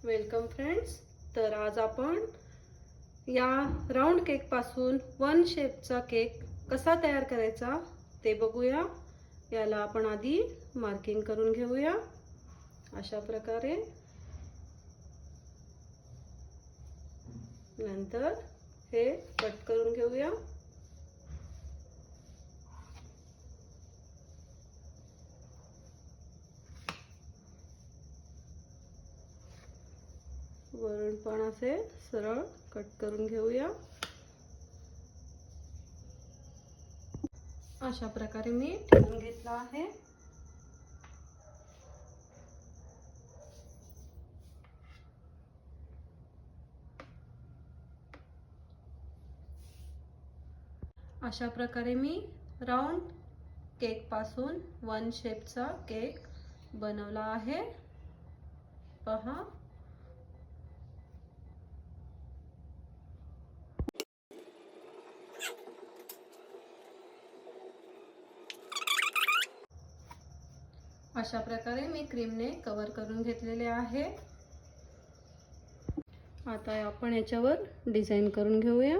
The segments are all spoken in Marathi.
Welcome friends. तर आज आपण या राऊंड केक पासून वन शेपचा केक कसा तयार करायचा ते बघूया. याला आपण आधी मार्किंग करून घेऊया. अशा प्रकारे नंतर हे कट करून घेऊया. वरून पण असे सरळ कट करून घेऊया. अशा प्रकारे मी ठेवून घेतला आहे. अशा प्रकारे मी राऊंड केक पासून वन शेपचा केक बनवला आहे. पहा, अशा प्रकारे मी क्रीमने कव्हर करून घेतलेले आहे. आता आपण याच्यावर डिझाईन करून घेऊया.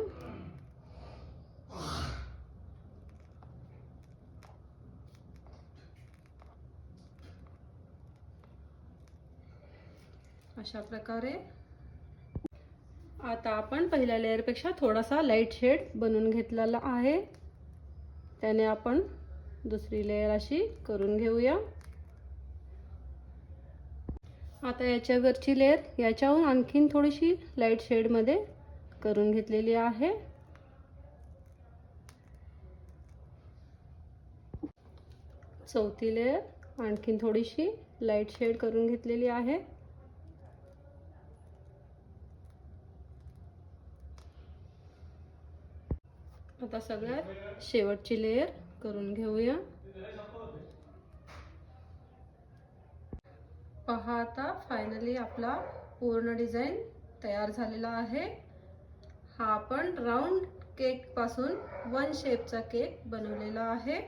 अशा प्रकारे आता आपण पहिल्या लेयर पेक्षा थोडासा लाईट शेड बनवून घेतलेला आहे. त्याने आपण दुसरी लेयर अशी करून घेऊया. आता याच्यावरची लेयर याच्याहून आणखीन थोडीशी लाईट शेड मध्ये करून घेतलेली आहे. चौथी लेयर आणखीन थोडीशी लाईट शेड करून घेतलेली आहे. आता सगळ्यात शेवटची लेयर करून घेऊया. पहा, आता फायनली आपला पूर्ण डिझाइन तयार झालेला आहे. हा आपण राऊंड केक पासून वन शेपचा केक बनवलेला आहे.